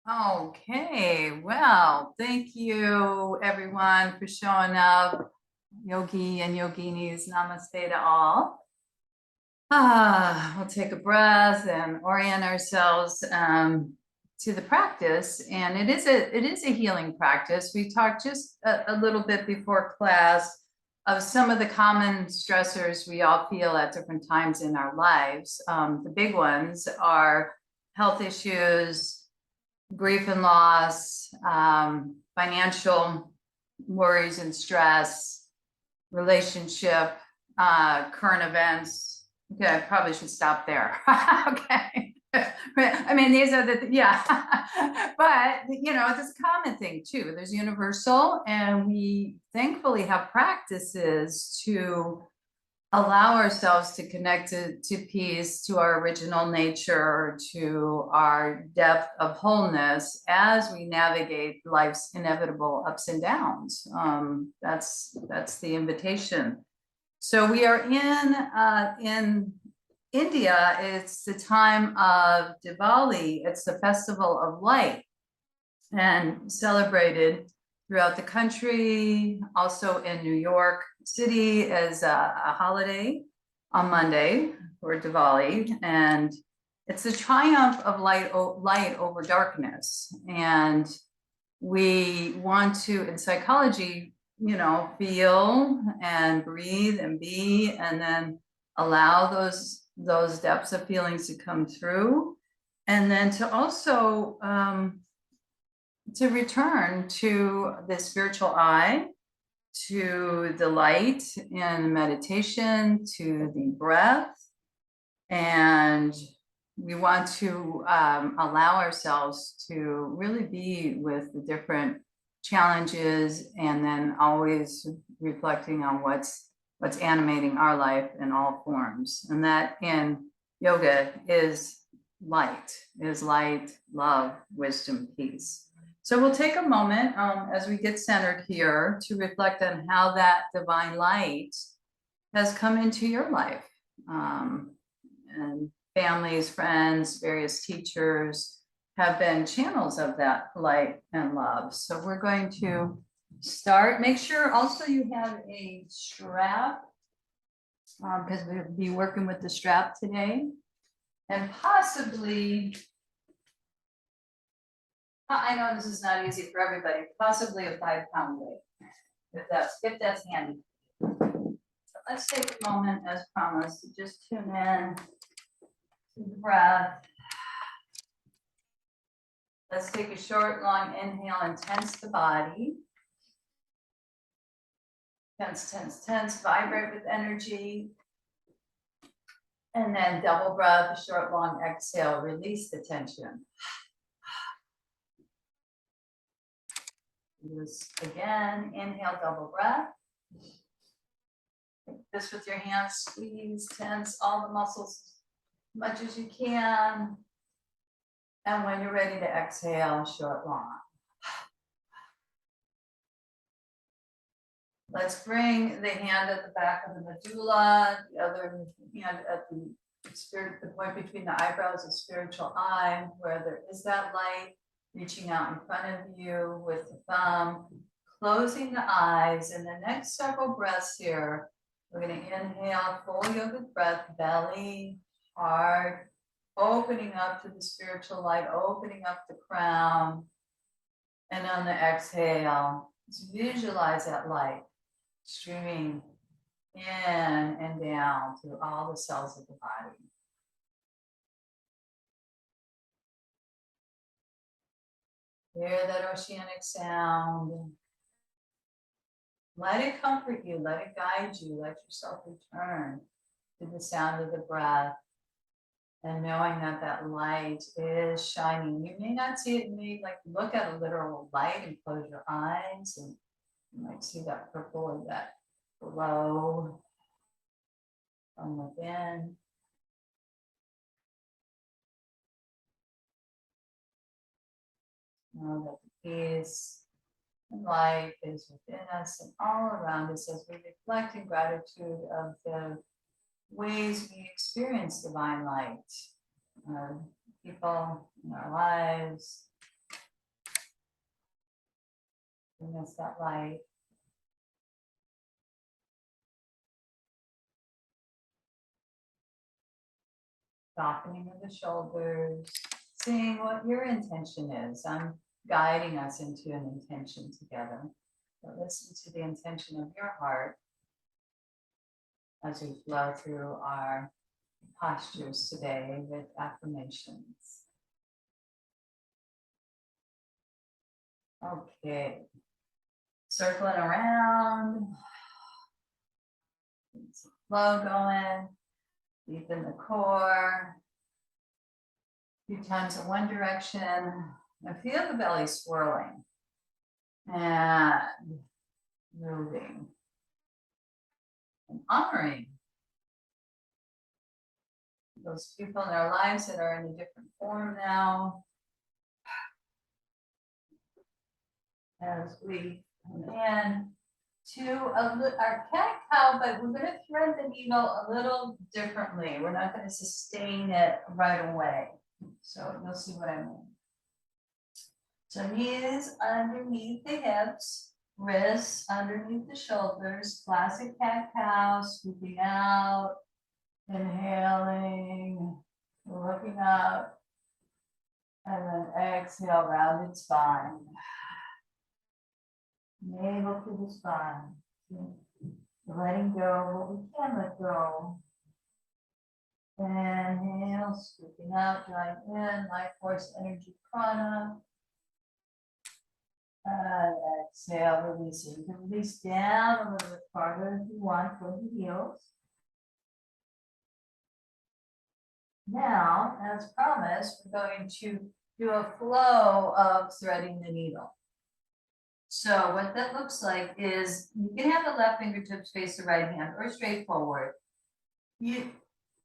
Okay, well, thank you everyone for showing up. Yogi and yoginis, namaste to all. We'll take a breath and orient ourselves to the practice. And it is a healing practice. We talked just a little bit before class of some of the common stressors we all feel at different times in our lives. The big ones are health issues, grief and loss, financial worries and stress, relationship, current events. Okay, I probably should stop there. Okay. I mean, these are yeah. But, it's a common thing too. There's universal, and we thankfully have practices to allow ourselves to connect to peace, to our original nature, to our depth of wholeness as we navigate life's inevitable ups and downs. That's the invitation. So we are in India. It's the time of Diwali. It's the festival of light, and celebrated throughout the country, also in New York City as a holiday on Monday for Diwali. And it's the triumph of light over darkness. And we want to, in psychology, feel and breathe and be, and then allow those depths of feelings to come through. And then to also to return to the spiritual eye, to the light in meditation, to the breath. And we want to allow ourselves to really be with the different challenges, and then always reflecting on what's animating our life in all forms. And that in yoga is light, love, wisdom, peace. So we'll take a moment as we get centered here to reflect on how that divine light has come into your life, and families, friends, various teachers have been channels of that light and love. So we're going to start. Make sure also you have a strap, because we'll be working with the strap today, and possibly, I know this is not easy for everybody, possibly a 5-pound weight, if that's handy. So let's take a moment, as promised, to just tune in to the breath. Let's take a short, long inhale and tense the body. Tense, tense, tense, vibrate with energy. And then double breath, a short, long exhale, release the tension. Do this again, inhale, double breath. This with your hands, squeeze, tense all the muscles as much as you can. And when you're ready to exhale, short, long. Let's bring the hand at the back of the medulla, the other hand at the point between the eyebrows, the spiritual eye, where there is that light reaching out in front of you with the thumb, closing the eyes. And the next several breaths here, we're going to inhale, full yogic breath, belly, heart, opening up to the spiritual light, opening up the crown. And on the exhale, just visualize that light streaming in and down through all the cells of the body. Hear that oceanic sound. Let it comfort you, let it guide you, let yourself return to the sound of the breath, and knowing that that light is shining. You may not see it, you may look at a literal light and close your eyes, and you might see that purple or that glow from within. Know that the peace and light is within us and all around us as we reflect in gratitude of the ways we experience divine light, people in our lives, Bring us that light. Softening of the shoulders, seeing what your intention is. I'm guiding us into an intention together. But listen to the intention of your heart as we flow through our postures today with affirmations. Okay, circling around, some flow going, deep in the core. A few times in one direction. I feel the belly swirling and moving and honoring those people in our lives that are in a different form now. As we come in to our cat-cow, but we're going to thread the needle a little differently. We're not going to sustain it right away. So you'll see what I mean. So knees underneath the hips, wrists underneath the shoulders, classic cat-cow, scooping out, inhaling, looking up, and then exhale, rounded spine. Navel to the spine. Letting go what we can let go. Inhale, scooping out, drawing in, life force, energy, prana. And exhale, releasing. You can release down a little bit farther if you want toward the heels. Now, as promised, we're going to do a flow of threading the needle. So what that looks like is you can have the left fingertips face the right hand or straight forward.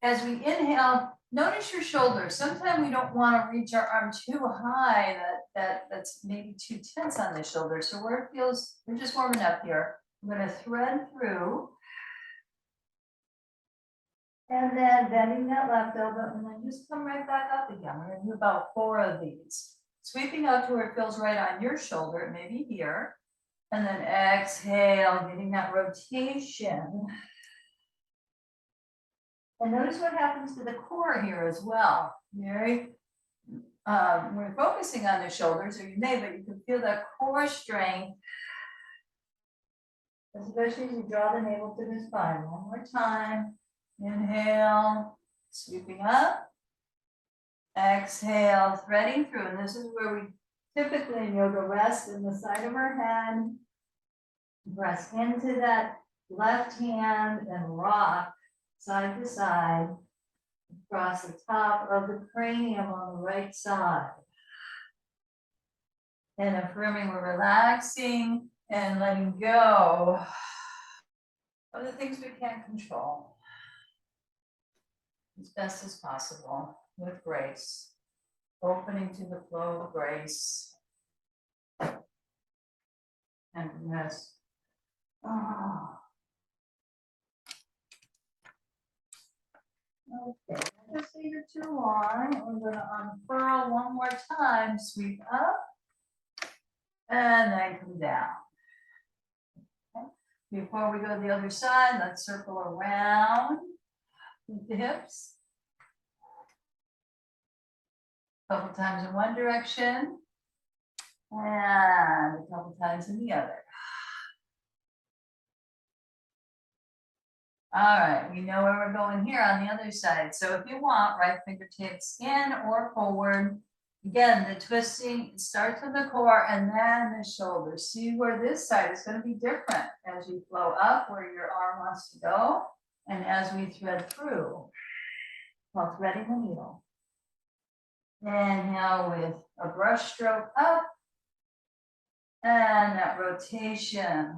As we inhale, notice your shoulders. Sometimes we don't want to reach our arm too high, that's maybe too tense on the shoulder. So where it feels, we're just warming up here. We're going to thread through. And then bending that left elbow and then just come right back up again. We're going to do about 4 of these. Sweeping out to where it feels right on your shoulder, maybe here. And then exhale, getting that rotation. And notice what happens to the core here as well. We're focusing on the shoulders, or you may, but you can feel that core strength, especially as you draw the navel to the spine. One more time. Inhale, sweeping up. Exhale, threading through. And this is where we typically in yoga rest in the side of our head. Press into that left hand and rock side to side across the top of the cranium on the right side. And affirming we're relaxing and letting go of the things we can't control as best as possible with grace, opening to the flow of grace and rest. Okay, I just leave it too long. We're going to unfurl one more time, sweep up, and then come down. Okay. Before we go to the other side, let's circle around with the hips. A couple times in one direction, and a couple times in the other. All right, we know where we're going here on the other side. So if you want, right fingertips in or forward. Again, the twisting starts with the core and then the shoulders. See where this side is going to be different as you flow up where your arm wants to go and as we thread through while threading the needle. Inhale with a brush stroke up and that rotation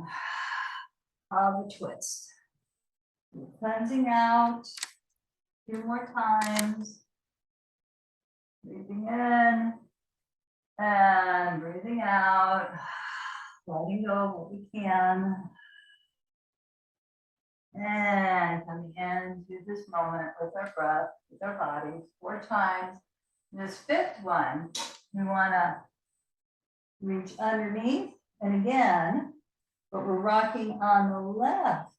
of the twist. Cleansing out, 2 more times, breathing in and breathing out, letting go what we can, and coming into this moment with our breath, with our bodies, 4 times. This 5th one, we want to reach underneath And again, but we're rocking on the left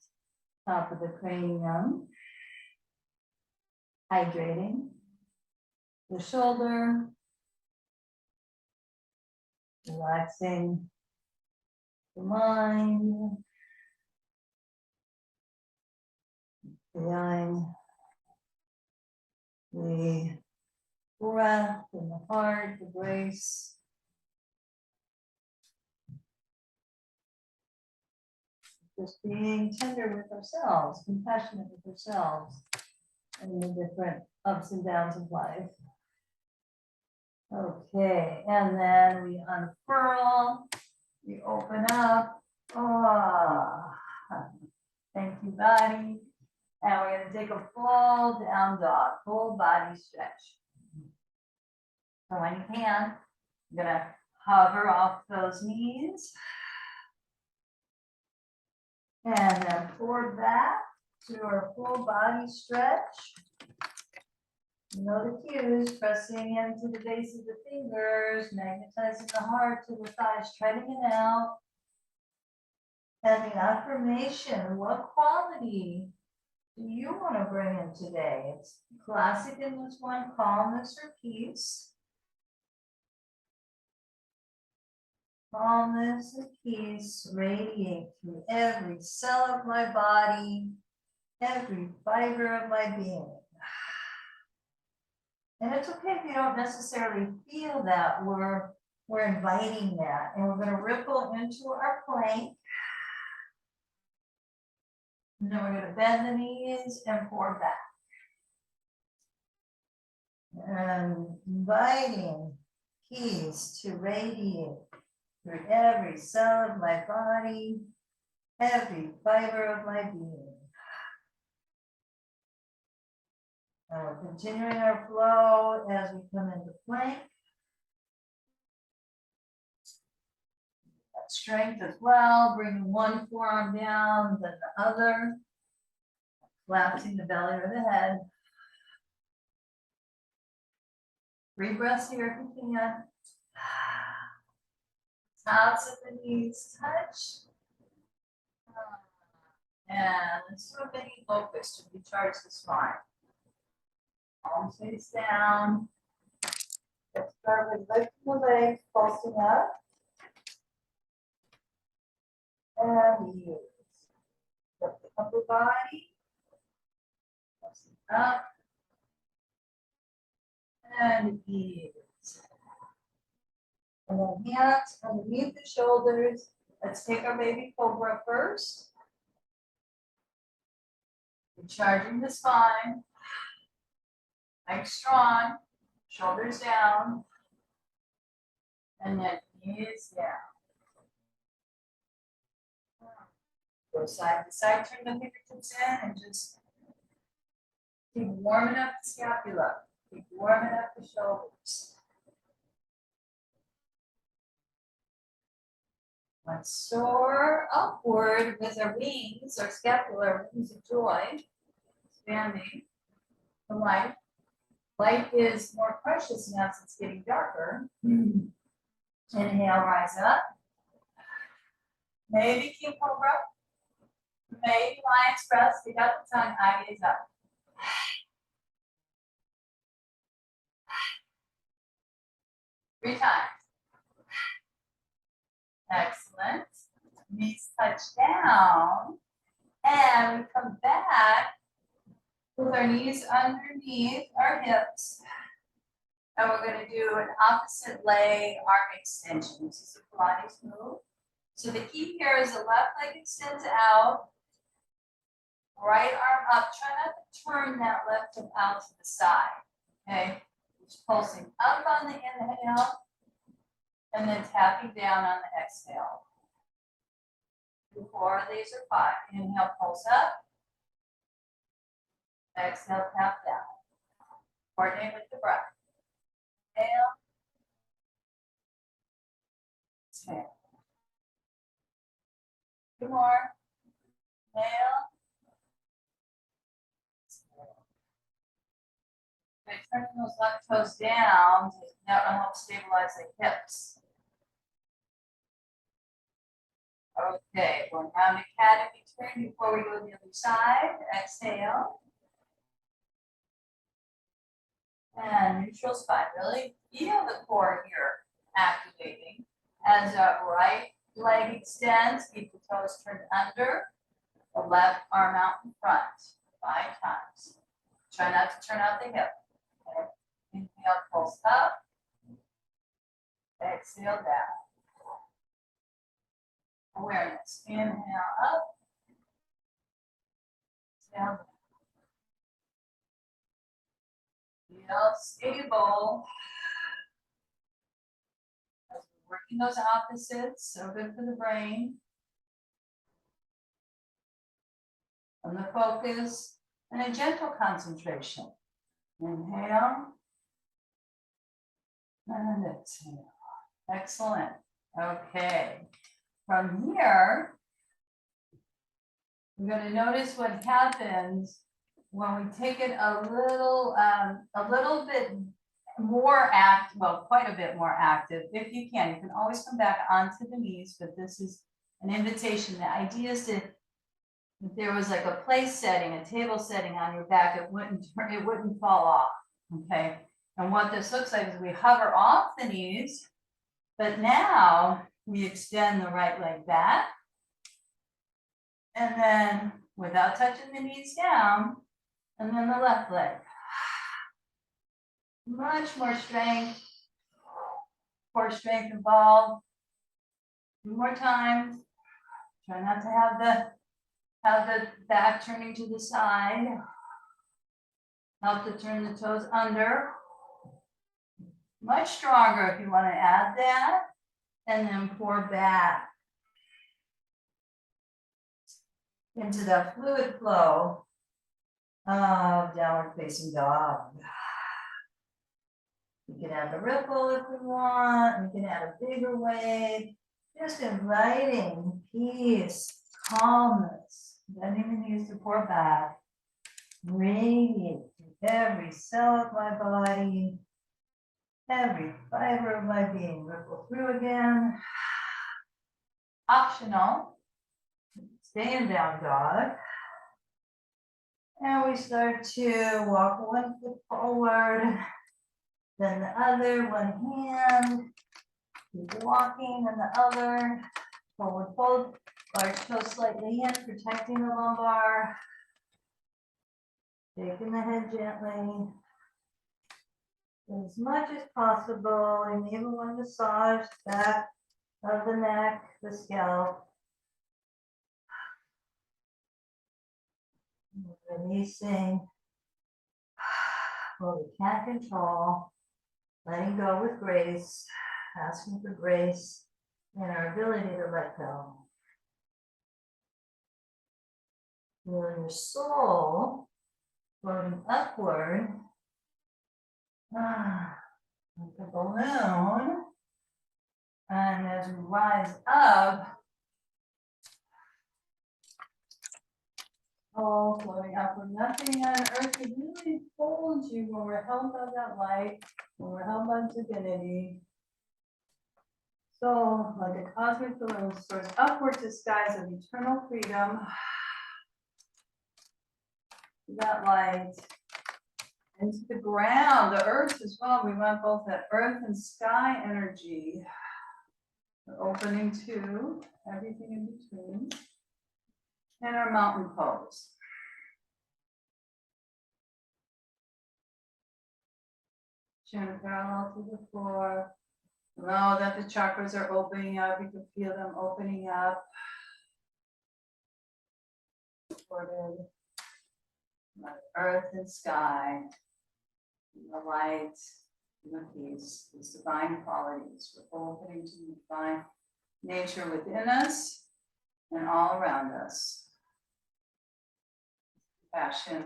top of the cranium, hydrating the shoulder, relaxing the mind, feeling the breath in the heart, the grace. Just being tender with ourselves, compassionate with ourselves, and the different ups and downs of life. Okay, and then we unfurl, we open up. Oh, thank you, body. And we're going to take a full down dog, full body stretch. So when you can, you're going to hover off those knees. And then forward back to our full body stretch. You know the cues, pressing into the base of the fingers, magnetizing the heart to the thighs, treading it out. And the affirmation, what quality do you want to bring in today? It's classic in this one, calmness or peace. Calmness and peace radiate through every cell of my body, every fiber of my being. And it's okay if you don't necessarily feel that. We're inviting that. And we're going to ripple into our plank. And then we're going to bend the knees and forward back. And inviting peace to radiate through every cell of my body, every fiber of my being. And we're continuing our flow as we come into plank. That strength as well, bringing one forearm down, then the other, collapsing the belly or the head. 3 breaths here if you can. Tops of the knees touch. And let's do a mini locust to recharge the spine. Palms face down. Let's start with lifting the legs, pulsing up. And use. Lift the upper body. Pulsing up. And ease. And then hands underneath the shoulders. Let's take our baby cobra first. Recharging the spine. Legs strong. Shoulders down. And then knees down. Go side to side, turn the fingertips in, and just keep warming up the scapula. Keep warming up the shoulders. Let's soar upward with our wings, our scapular wings of joy, expanding the light. Light is more precious now since it's getting darker. Inhale, rise up. Maybe keep cobra. Maybe lion's breath. Stick out the tongue, eye gaze up. Three times. Excellent. Knees touch down. And we come back with our knees underneath our hips. And we're going to do an opposite leg arm extension. This is a Pilates move. So the key here is the left leg extends out. Right arm up. Try not to turn that left hip out to the side. Okay. Just pulsing up on the inhale. And then tapping down on the exhale. 4 of these are 5. Inhale, pulse up. Exhale, tap down. Coordinate with the breath. Inhale. Exhale. 2 more. Inhale. By turning those left toes down, that will help stabilize the hips. Okay, one round academy turn before we go to the other side. Exhale. And neutral spine. Really feel the core here activating. As our right leg extends, keep the toes turned under. The left arm out in front. 5 times. Try not to turn out the hip. Okay. Inhale, pulse up. Exhale down. Awareness. Inhale up. Exhale down. Feel stable. As we're working those opposites, so good for the brain. And the focus and a gentle concentration. Inhale. And exhale. Excellent. Okay. From here, we're going to notice what happens when we take it a little bit more active, well, quite a bit more active, if you can. You can always come back onto the knees, but this is an invitation. The idea is to, if there was like a place setting, a table setting on your back, it wouldn't fall off, okay? And what this looks like is we hover off the knees, but now we extend the right leg back. And then without touching the knees down, and then the left leg. Much more strength, core strength involved. 2 more times. Try not to have the back turning to the side. Help to turn the toes under. Much stronger if you want to add that. And then pour back into the fluid flow of downward facing dog. We can add the ripple if we want. We can add a bigger wave. Just inviting peace, calmness, bending the knees to pour back. Radiate through every cell of my body, every fiber of my being. Ripple through again. Optional. Stay in down dog. And we start to walk 1 foot forward, then the other, 1 hand. Keep walking, and the other. Forward fold. Large toe slightly in, protecting the lumbar. Shaking the head gently. As much as possible, and even one massage back of the neck, the scalp. Releasing what we can't control, letting go with grace, asking for grace in our ability to let go. Feel your soul floating upward like a balloon. And as we rise up, oh, floating upward, nothing on earth would really hold you when we're held by that light, when we're held by divinity. So, like a cosmic balloon soars upward to skies of eternal freedom. That light into the ground, the earth as well. We want both that earth and sky energy. We're opening to everything in between. And our mountain pose. Chin parallel to the floor. Know that the chakras are opening up. You can feel them opening up. Supported by earth and sky, the light, the peace, these divine qualities. We're opening to the divine nature within us and all around us. Passion.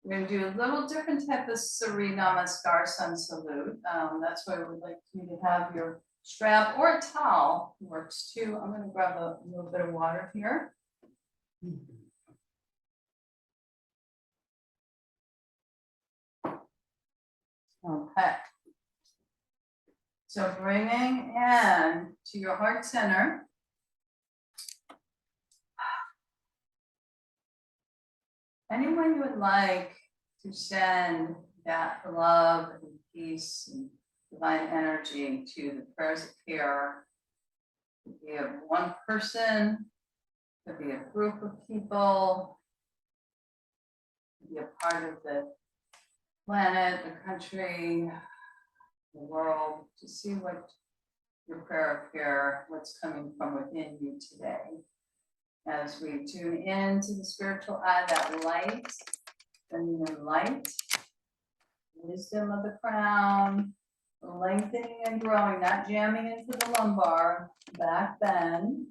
We're going to do a little different type of Surya Namaskar Sun Salute. That's why we'd like you to have your strap or a towel works too. I'm going to grab a little bit of water here. Okay. So bringing in to your heart center. Anyone you would like to send that love and peace and divine energy to, the prayers appear. It could be of one person, it could be a group of people, it could be a part of the planet, the country, the world, to see what your prayer appear, what's coming from within you today. As we tune into the spiritual eye, that light, bringing in light, wisdom of the crown, lengthening and growing, not jamming into the lumbar, back bend.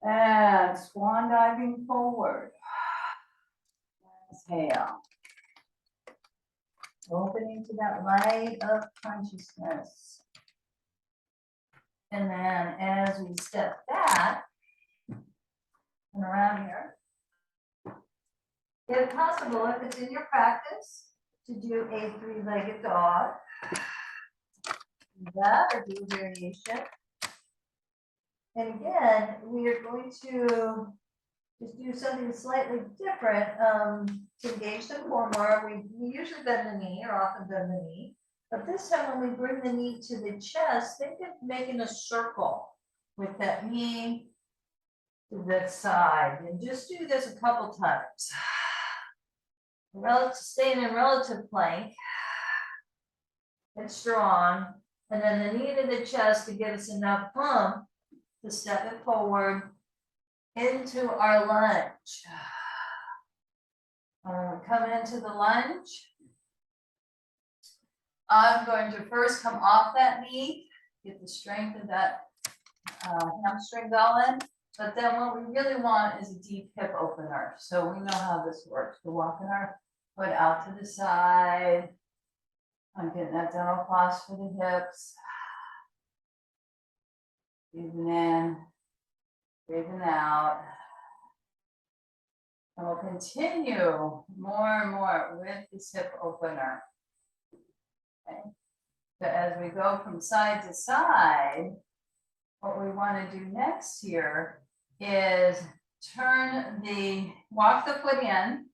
And swan diving forward. Exhale. Opening to that light of consciousness. And then as we step back and around here, if possible, if it's in your practice, to do a three-legged dog. Do that or do a variation. And again, we are going to just do something slightly different to engage the core more. We usually bend the knee or often bend the knee. But this time when we bring the knee to the chest, think of making a circle with that knee to that side. And just do this a couple times. Staying in relative plank. It's strong. And then the knee to the chest to give us enough pump to step it forward into our lunge. Come into the lunge. I'm going to first come off that knee, get the strength of that hamstring going. But then what we really want is a deep hip opener. So we know how this works. We're walking our foot out to the side. I'm getting that dental floss for the hips. Breathing in, breathing out. And we'll continue more and more with this hip opener. Okay. So as we go from side to side, what we want to do next here is walk the foot in,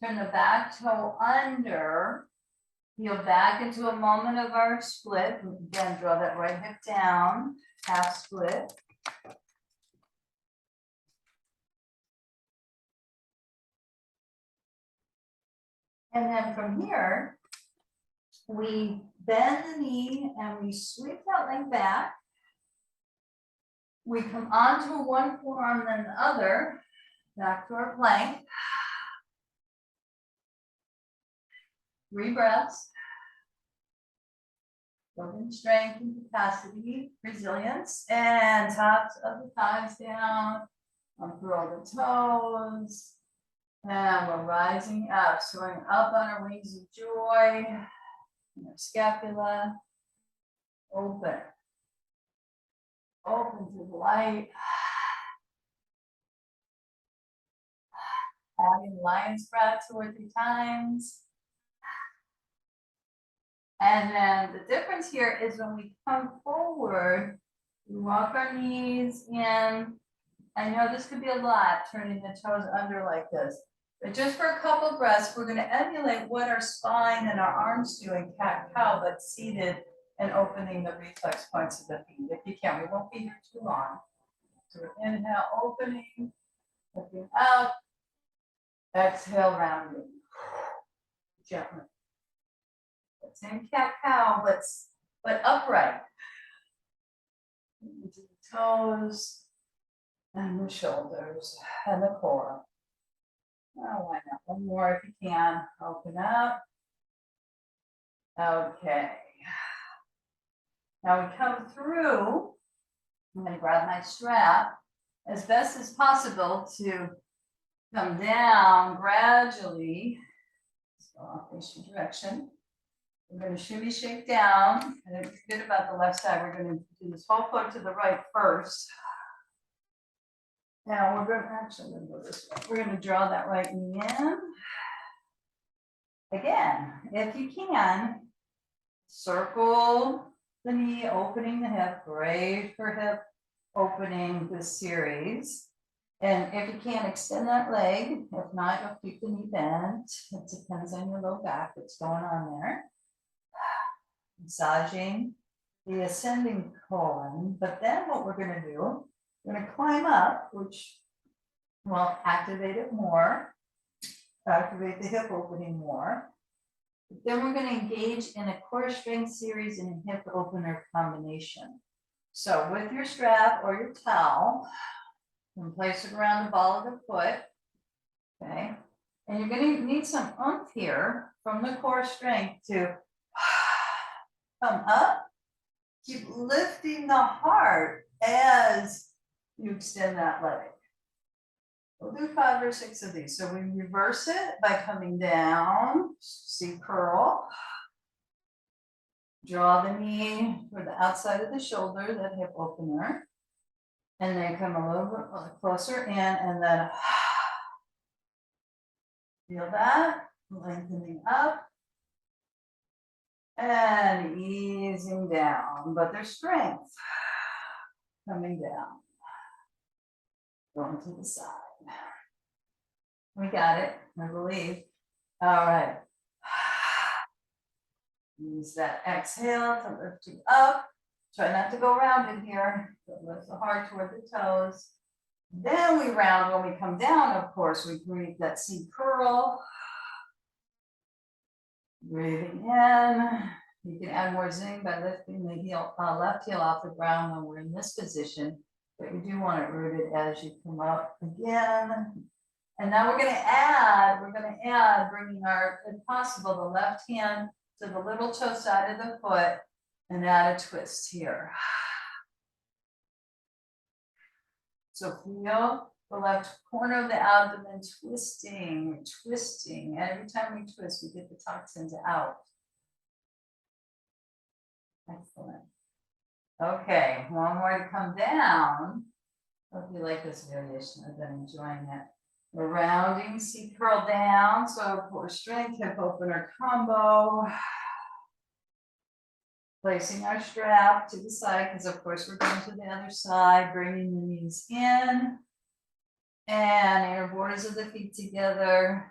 turn the back toe under, heel back into a moment of our split. Again, draw that right hip down, half split. And then from here, we bend the knee and we sweep that leg back. We come onto one forearm then the other, back to our plank. 3 breaths. Building strength and capacity, resilience, and tops of the thighs down, through all the toes. And we're rising up, soaring up on our wings of joy. And our scapula, open. Open to the light. Adding lion's breath 2 or 3 times. And then the difference here is when we come forward, we walk our knees in. I know this could be a lot, turning the toes under like this. But just for a couple breaths, we're going to emulate what our spine and our arms do in cat-cow, but seated and opening the reflex points of the feet. If you can, we won't be here too long. So we're inhale, opening, looking out. Exhale, rounding. Gently. Same cat-cow, but upright. Into the toes and the shoulders and the core. Oh, why not? One more if you can. Open up. Okay. Now we come through. I'm going to grab my strap as best as possible to come down gradually. So I'll face your direction. We're going to shimmy shake down. And forget about the left side. We're going to do this whole foot to the right first. Now we're going to go this way. We're going to draw that right knee in. Again, if you can, circle the knee, opening the hip, great for hip opening this series. And if you can't extend that leg, if not, you'll keep the knee bent. It depends on your low back, what's going on there. Massaging the ascending colon. But then what we're going to do, we're going to climb up, which will activate it more, activate the hip opening more. Then we're going to engage in a core strength series and a hip opener combination. So with your strap or your towel, you can place it around the ball of the foot. Okay. And you're going to need some oomph here from the core strength to come up. Keep lifting the heart as you extend that leg. We'll do 5 or 6 of these. So we reverse it by coming down, see curl. Draw the knee for the outside of the shoulder, that hip opener. And then come a little bit closer in and then feel that, lengthening up and easing down, but there's strength coming down, going to the side. We got it, I believe. All right. Use that exhale to lift you up. Try not to go rounded here, but lift the heart toward the toes. Then we round when we come down, of course, we breathe that seat curl. Breathing in. You can add more zing by lifting the heel, left heel off the ground when we're in this position, but you do want it rooted as you come up again. And now we're going to add, bringing our, if possible, the left hand to the little toe side of the foot and add a twist here. So feel the left corner of the abdomen twisting, twisting. Every time we twist, we get the toxins out. Excellent. Okay, one more to come down. Hope you like this variation. I've been enjoying it. We're rounding, seat curl down. So core strength, hip opener combo. Placing our strap to the side, because of course we're going to the other side, bringing the knees in. And inner borders of the feet together.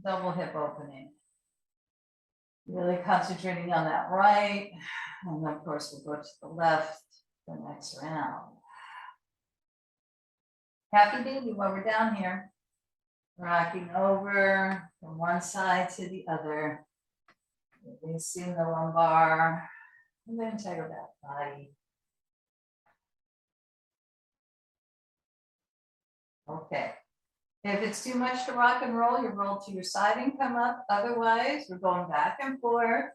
Double hip opening. Really concentrating on that right. And of course we'll go to the left the next round. Happy baby while we're down here. Rocking over from one side to the other. Releasing the lumbar and the entire back body. Okay. If it's too much to rock and roll, you roll to your side and come up. Otherwise, we're going back and forth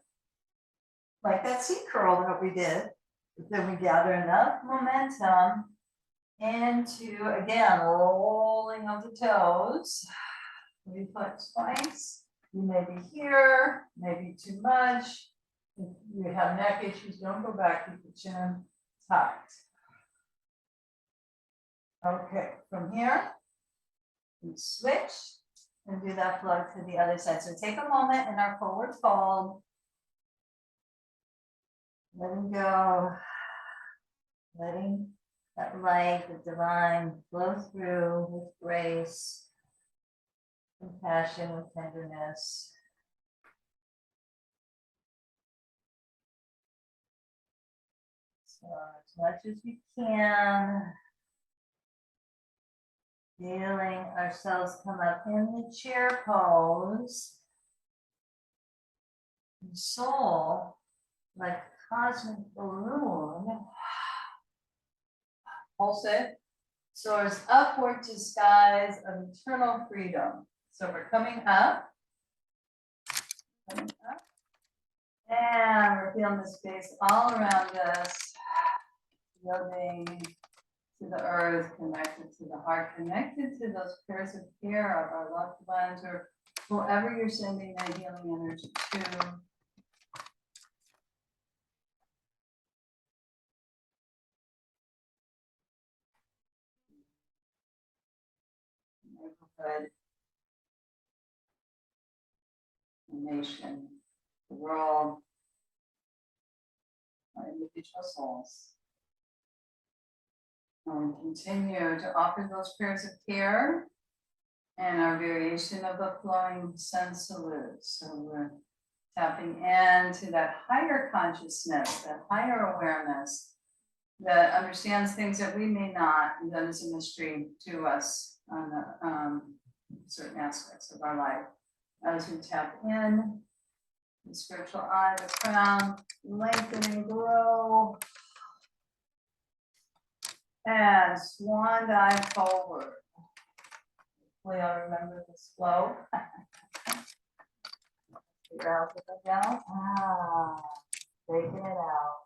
like that seat curl that we did. But then we gather enough momentum into, again, rolling of the toes. Reflex points. You may be here, maybe too much. If you have neck issues, don't go back, keep the chin tight. Okay, from here, we switch and do that flow to the other side. So take a moment in our forward fold. Letting go, letting that light, the divine, flow through with grace, compassion, with tenderness. So as much as we can, feeling ourselves come up in the chair pose. The soul, like a cosmic balloon, pulse it, soars upward to skies of eternal freedom. So we're coming up, and we're feeling the space all around us, yielding to the earth, connected to the heart, connected to those pairs of care of our loved ones or whoever you're sending that healing energy to. Neighborhood. And nation, the world, our individual souls. And continue to offer those prayers of care and our variation of the flowing sun salute. So we're tapping into that higher consciousness, that higher awareness that understands things that we may not, and that is a mystery to us on the, certain aspects of our life. As we tap in, the spiritual eye, the crown, lengthen and grow. And swan dive forward. Hopefully I'll remember this flow. Figure out what I down. Taking it out.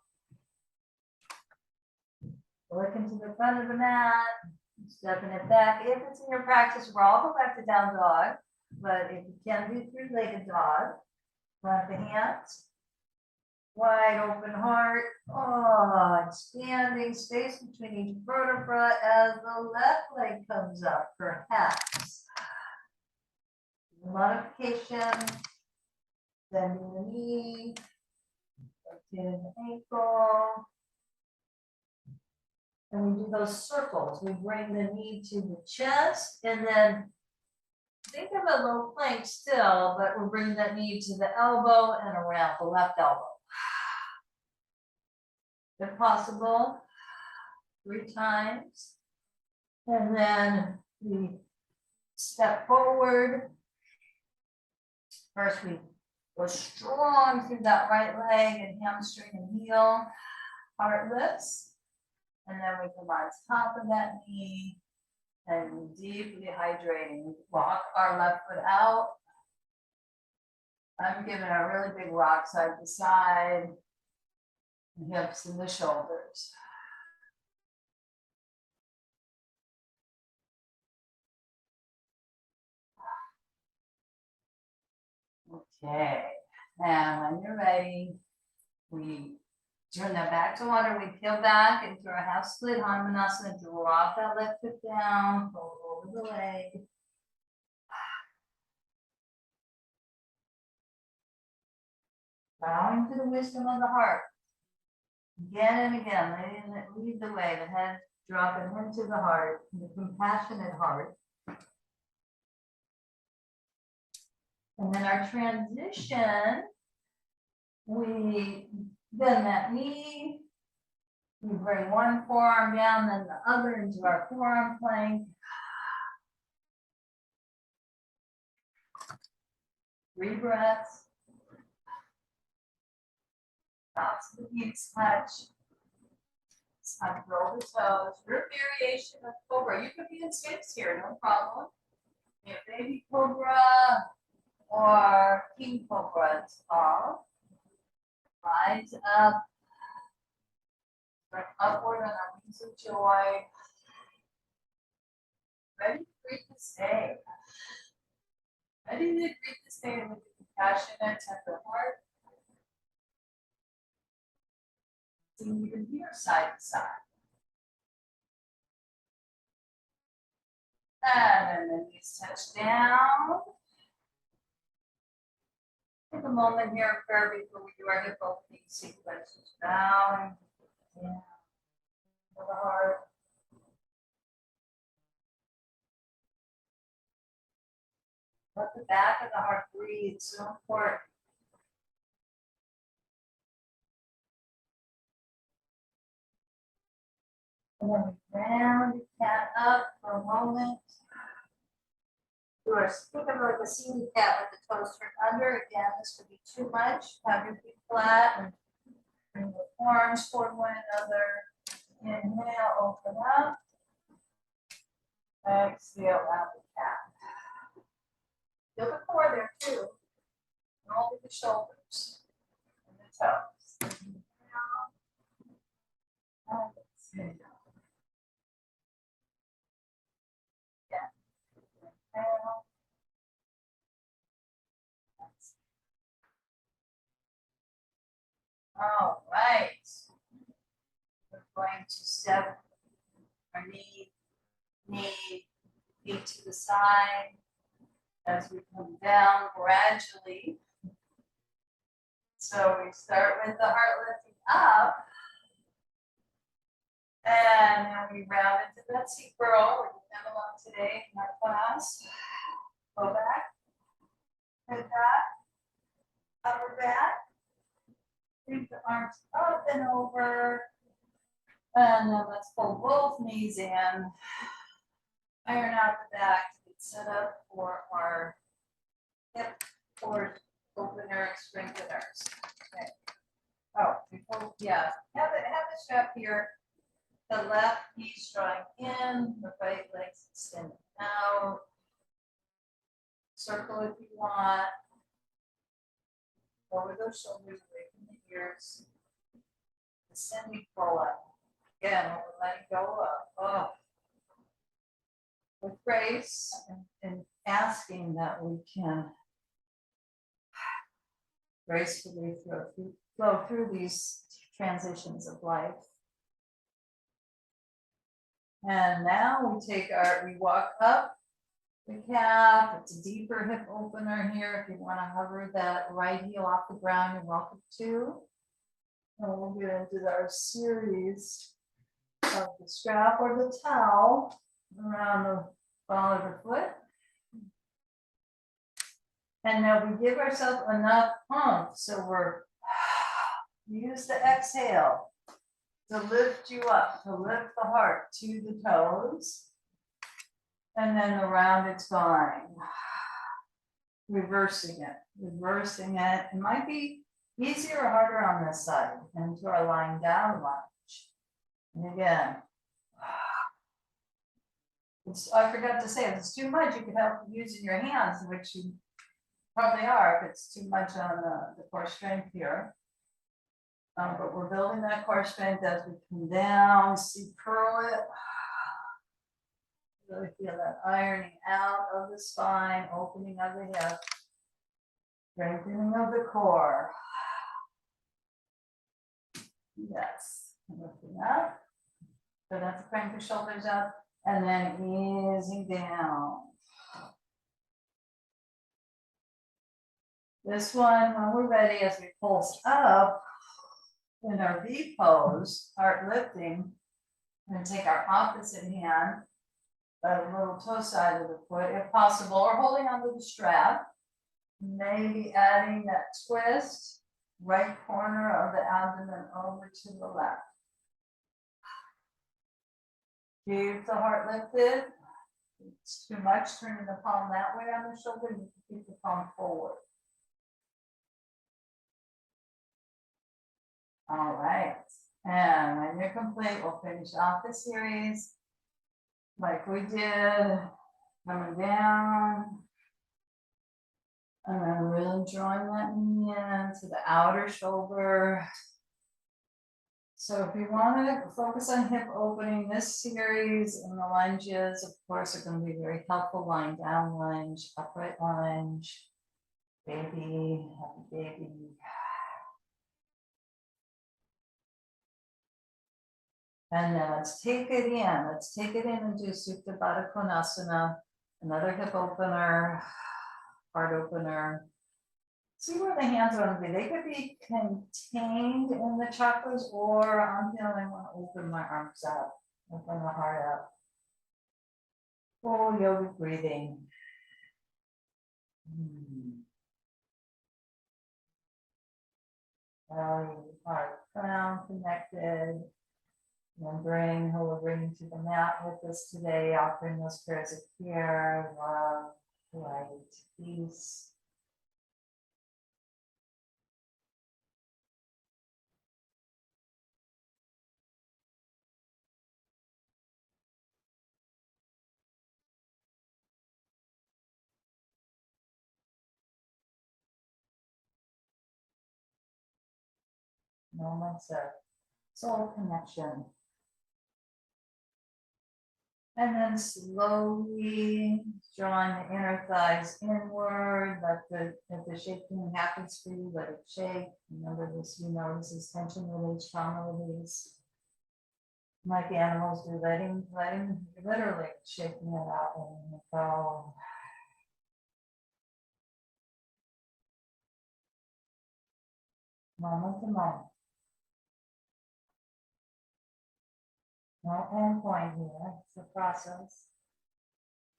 Looking to the front of the mat, stepping it back. If it's in your practice, we'll go back to down dog. But if you can do three-legged dog, plant the hands, wide open heart. Expanding space between each vertebra as the left leg comes up, perhaps. Modification, bending the knee, lifting the ankle. And we do those circles. We bring the knee to the chest and then think of a low plank still, but we're bringing that knee to the elbow and around the left elbow. If possible, 3 times. And then we step forward. First, we go strong through that right leg and hamstring and heel, heart lifts. And then we come on top of that knee and deeply hydrating. Walk our left foot out. I'm giving a really big rock side to side, the hips and the shoulders. Okay, and when you're ready, we turn that back to water. We peel back into our half split Hanumanasana. Drop that left foot down, pull over the leg. Bowing to the wisdom of the heart. Again and again, letting it lead the way. The head dropping into the heart, the compassionate heart. And then our transition, we bend that knee. We bring one forearm down, then the other into our forearm plank. 3 breaths. Tops of the knees touch. It's time to roll the toes. Your variation of cobra. You could be in Sphinx here, no problem. If baby cobra or king cobra, it's called. Rise up. Bring upward on our wings of joy. Ready to greet the day. Ready to greet this day with a compassionate, tender heart. You can hear side to side. And then the knees touch down. Take a moment here in prayer before we do our hip opening sequence. Just bowing down to the heart. Let the back of the heart breathe. So important. And then we round the cat up for a moment. Think of it like a seated cat with the toes turned under. Again, this could be too much. Have your feet flat and bring the forearms toward one another. Inhale, open up. Exhale, out the cat. Feel the core there too. Roll the shoulders and the toes. Inhale. And exhale. All right. We're going to step our knee, feet to the side as we come down gradually. So we start with the heart lifting up. And then we round into that seat curl. We're doing that a lot today in our class. Go back. Head back. Upper back. Bring the arms up and over. And then let's pull both knees in. Iron out the back to get set up for our hip core opener strengtheners. Okay. Oh, before, yeah, have the strap here. The left knees drawing in, the right legs extending out. Circle if you want. Over those shoulders, away from the ears. Descending forward. Again, we're letting go up. Oh. With grace and asking that we can gracefully flow through these transitions of life. And now we walk up the calf. It's a deeper hip opener here. If you want to hover that right heel off the ground, you're welcome to. And we'll get into our series of the strap or the towel around the ball of the foot. And now we give ourselves enough oomph. So use the exhale to lift you up, to lift the heart to the toes. And then the rounded spine. Reversing it. It might be easier or harder on this side into our lying down lunge. And again, I forgot to say, if it's too much, you can help using your hands, which you probably are if it's too much on the core strength here. But we're building that core strength as we come down, see curl it. Really feel that ironing out of the spine, opening of the hip, strengthening of the core. Yes, lifting up. So that's crank the shoulders up and then easing down. This one, when we're ready, as we pulse up in our V pose, heart lifting, we're going to take our opposite hand, the little toe side of the foot, if possible, or holding onto the strap. Maybe adding that twist, right corner of the abdomen over to the left. Keep the heart lifted. If it's too much, turning the palm that way on the shoulder, you can keep the palm forward. All right, and when you're complete, we'll finish off the series like we did, coming down, and then really drawing that knee into the outer shoulder. So if you want to focus on hip opening, this series and the lunges, of course, are going to be very helpful. Lying down lunge, upright lunge, baby, happy baby. And then let's take it in. Let's take it in and do Supta Baddha Konasana, another hip opener, heart opener. See where the hands want to be. They could be contained in the chakras, or I'm feeling I want to open my arms up, open the heart up. Full yogic breathing. Belly, heart, crown connected. And bring who we're bringing to the mat with us today, offering those prayers of care, love, light, peace. Moments of soul connection. And then slowly drawing the inner thighs inward. If the shaking happens for you, let it shake. Remember this, you know, this is tension release, trauma release. Like animals do, letting, literally shaking it out and go. moment to moment. No end point here, it's a process.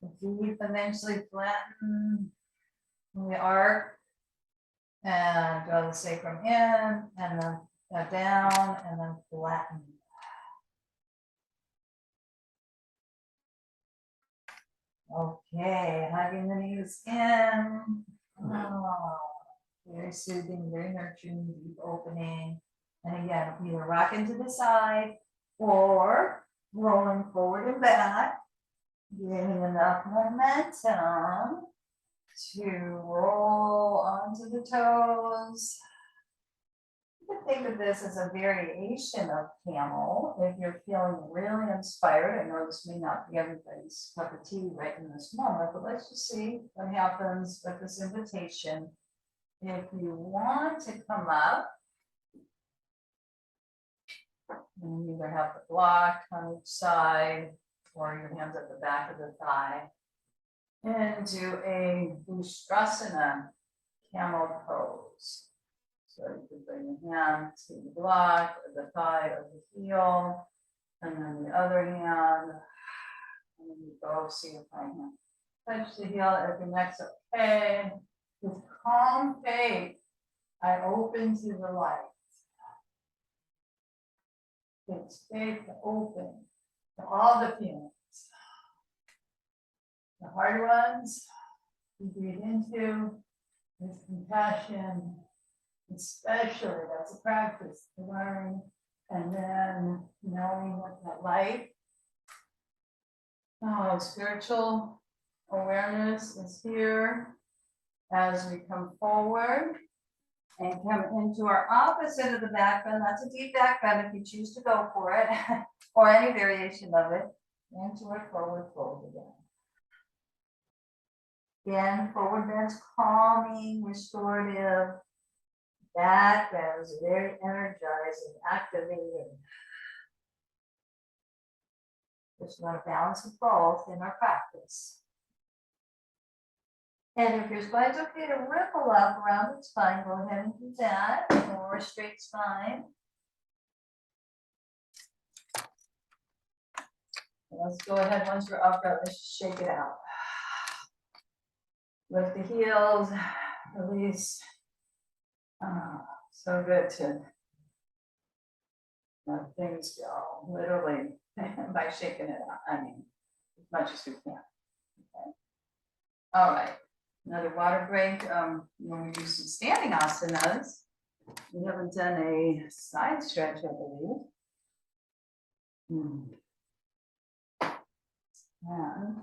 The feet eventually flatten the arc and draw the sacrum in and then down and then flatten. Okay, hugging the knees in. Oh, very soothing, very nurturing, deep opening. And again, either rocking to the side or rolling forward and back, gaining enough momentum to roll onto the toes. You can think of this as a variation of camel. If you're feeling really inspired, I know this may not be everybody's cup of tea right in this moment, but let's just see what happens with this invitation. If you want to come up, you either have the block on each side or your hands at the back of the thigh, into a Ustrasana camel pose. So you can bring your hand to the block or the thigh or the heel, and then the other hand, and then you go see if I can touch the heel if your neck's okay. With calm faith, I open to the light. It's faith to open to all the feelings. The hard ones, you breathe into with compassion, especially that's a practice to learn, and then knowing what that light, spiritual awareness is here as we come forward and come into our opposite of the back bend. That's a deep back bend if you choose to go for it, or any variation of it, into a forward fold again. Again, forward bend's calming, restorative. Back bend is very energizing, activating. Just want to balance both in our practice. And if your spine's okay to ripple up around the spine, go ahead and do that. Or straight spine. Let's go ahead, once we're upright, let's just shake it out. Lift the heels, release. So good to let things go, literally, by shaking it out. I mean, as much as we can. Okay. All right, another water break. When we do some standing asanas, we haven't done a side stretch, I believe. And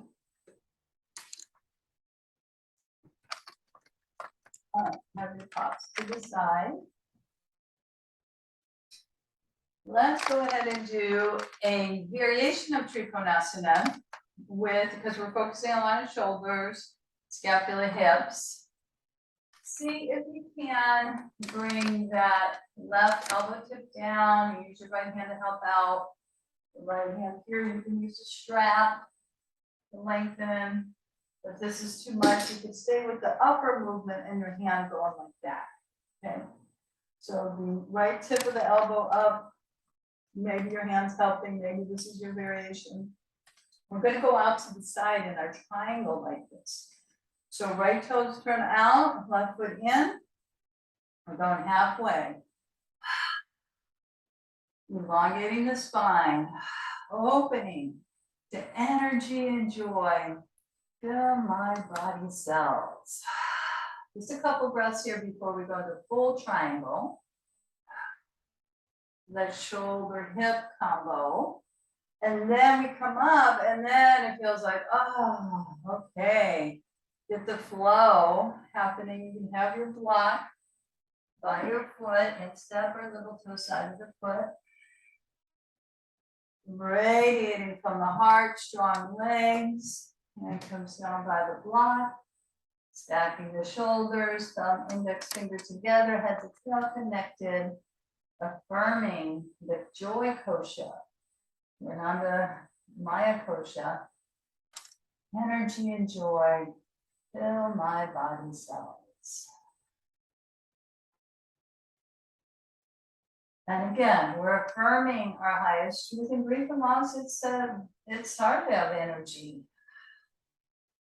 all right, have your pops to the side. Let's go ahead and do a variation of Trikonasana because we're focusing a lot on shoulders, scapula, hips. See if you can bring that left elbow tip down. Use your right hand to help out. The right hand here, you can use a strap to lengthen. If this is too much, you can stay with the upper movement and your hand going like that. Okay. So the right tip of the elbow up. Maybe your hand's helping, maybe this is your variation. We're going to go out to the side in our triangle like this. So right toes turn out, left foot in. We're going halfway. Elongating the spine, opening to energy and joy. Fill my body cells. Just a couple breaths here before we go to full triangle. The shoulder hip combo. And then we come up and then it feels like, oh, okay. Get the flow happening. You can have your block by your foot, instep or little toe side of the foot. Radiating from the heart, strong legs. And it comes down by the block. Stacking the shoulders, thumb, index finger together, head to tail connected. Affirming the joy kosha, Renanda Maya kosha, energy and joy, fill my body cells. And again, we're affirming our highest truth and grief as long as it's hard to have energy.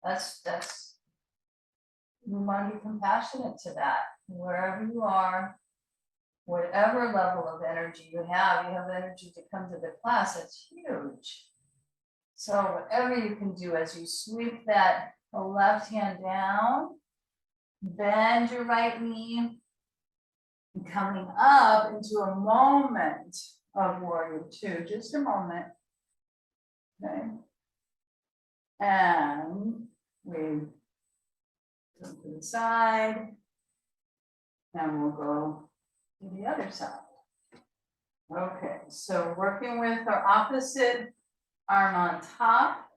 That's we want to be compassionate to that. Wherever you are, whatever level of energy you have energy to come to the class. That's huge. So whatever you can do as you sweep that left hand down, bend your right knee, and coming up into a moment of warrior two, just a moment. Okay. And we go to the side, and we'll go to the other side. Okay, so working with our opposite arm on top.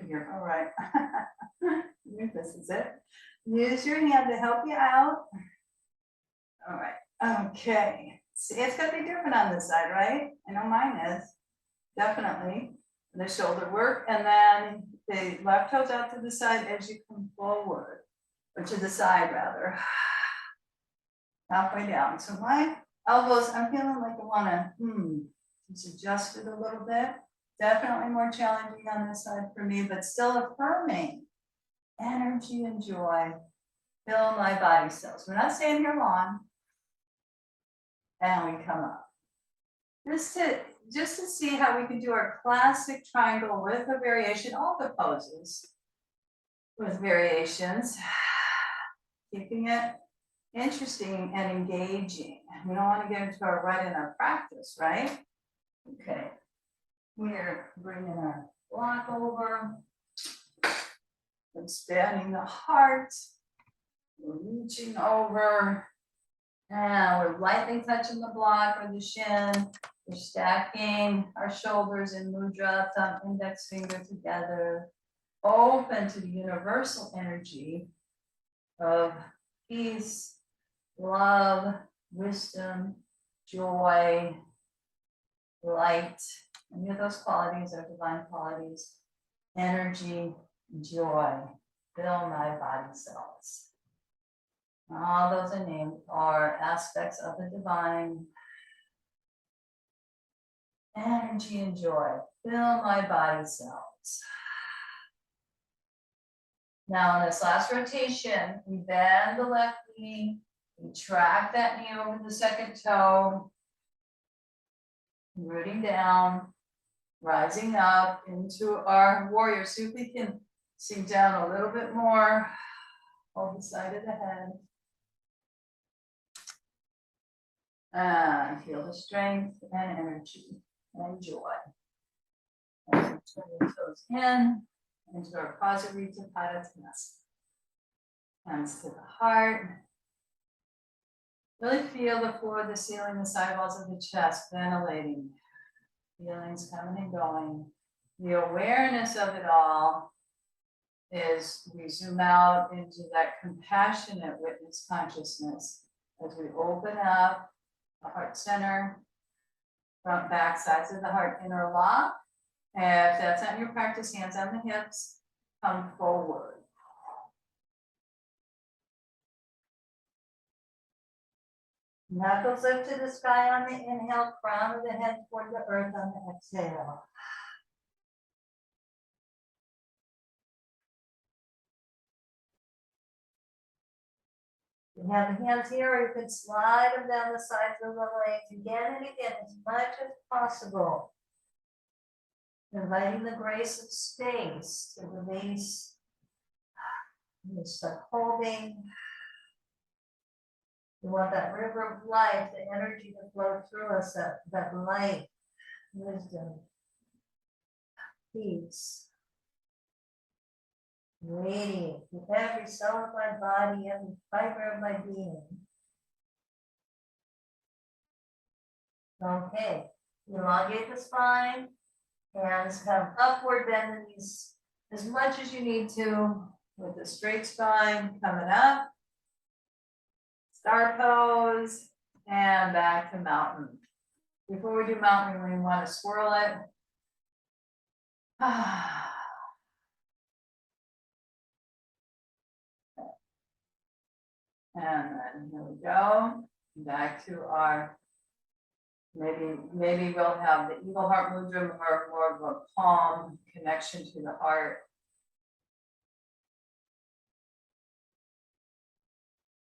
Here, all right. This is it. Use your hand to help you out. All right, okay. See, it's gonna be different on this side, right? I know mine is, definitely. The shoulder work, and then the left toes out to the side as you come forward, or to the side rather. Halfway down. So my elbows, I'm feeling like I wanna just adjust it a little bit. Definitely more challenging on this side for me, but still affirming energy and joy. Fill my body cells. We're not staying here long. And we come up. Just to see how we can do our classic triangle with a variation, all the poses with variations, keeping it interesting and engaging. We don't want to get into our rut in our practice, right? Okay, we're bringing our block over, expanding the heart, we're reaching over, and we're lightly touching the block or the shin. We're stacking our shoulders in mudra, thumb, index finger together, open to the universal energy of peace, love, wisdom, joy, light. Any of those qualities are divine qualities. Energy, joy, fill my body cells. All those are named are aspects of the divine. Energy and joy, fill my body cells. Now in this last rotation, we bend the left knee, we track that knee over the second toe, rooting down, rising up into our warrior. See if we can sink down a little bit more, hold the side of the head. And feel the strength and energy and joy. As we turn the toes in into our Prajurita Padasana. Hands to the heart. Really feel the floor, the ceiling, the sidewalls of the chest ventilating. Feelings coming and going. The awareness of it all is we zoom out into that compassionate witness consciousness as we open up the heart center, front, back, sides of the heart interlock. And if that's not your practice, hands on the hips, come forward. Knuckles up to the sky on the inhale, crown of the head toward the earth on the exhale. You have the hands here, or you can slide them down the sides of the legs again and again, as much as possible. Inviting the grace of space to release. You start holding. We want that river of life, the energy to flow through us, that light, wisdom, peace. Radiate through every cell of my body, every fiber of my being. Okay, elongate the spine, hands come upward, bend the knees as much as you need to, with a straight spine coming up. Star pose, and back to mountain. Before we do mountain, we want to swirl it. And then here we go, back to our, maybe we'll have the Eagle Heart Mudra, more of a calm connection to the heart.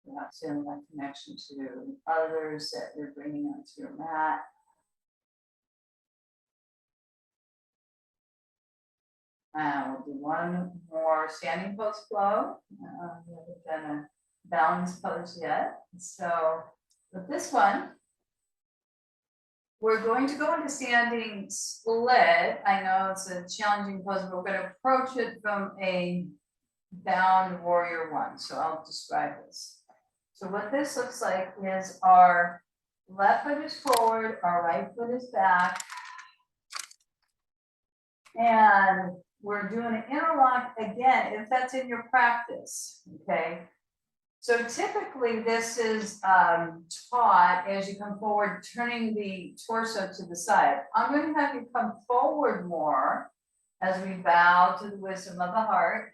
Perhaps in that connection to others that you're bringing onto your mat. And we'll do one more standing pose flow. We haven't done a balance pose yet. So with this one, we're going to go into standing split. I know it's a challenging pose, but we're going to approach it from a bound warrior one. So I'll describe this. So what this looks like is our left foot is forward, our right foot is back. And we're doing an interlock again, if that's in your practice, okay? So typically this is taught as you come forward, turning the torso to the side. I'm going to have you come forward more as we bow to the wisdom of the heart.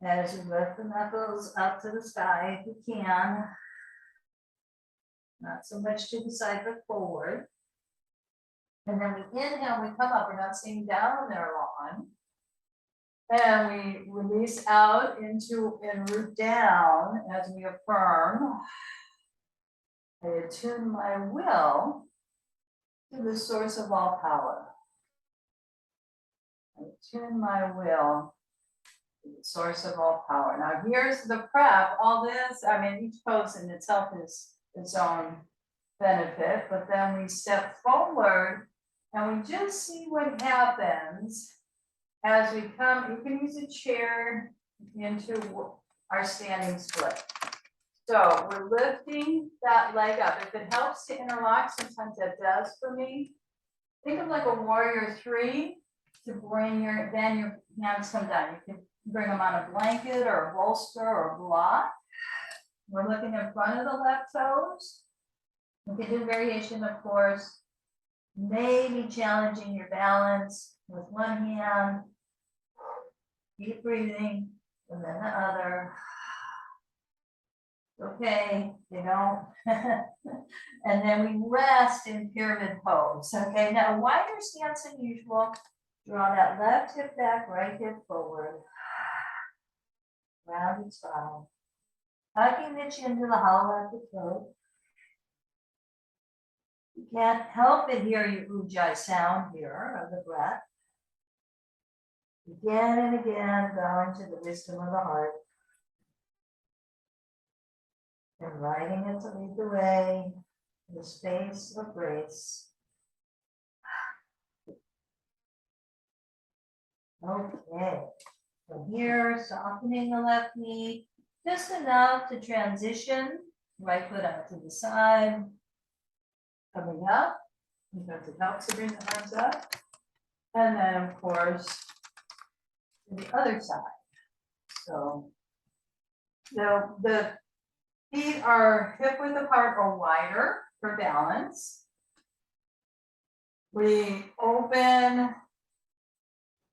As you lift the knuckles up to the sky, if you can. Not so much to the side, but forward. And then we inhale, we come up, we're not staying down there long. And we release out into and root down as we affirm. I attune my will to the source of all power. I attune my will to the source of all power. Now here's the prep. All this, I mean, each pose in itself is its own benefit, but then we step forward and we just see what happens as we come. You can use a chair into our standing split. So we're lifting that leg up. If it helps to interlock, sometimes that does for me. Think of like a warrior three to bring your, then your hands come down. You can bring them on a blanket or a bolster or a block. We're looking in front of the left toes. We can do variation, of course. Maybe challenging your balance with one hand. Keep breathing, and then the other. Okay, you know. And then we rest in pyramid pose. Okay, now wider stance than usual. Draw that left hip back, right hip forward. Rounded spine. Tucking the chin to the hollow of the throat. You can't help but hear your ujjayi sound here of the breath. Again and again, bowing to the wisdom of the heart. Inviting it to lead the way to the space of grace. Okay, so here, softening the left knee, just enough to transition, right foot out to the side. Coming up, because it helps to bring the arms up. And then, of course, to the other side. So the feet are hip width apart or wider for balance. We open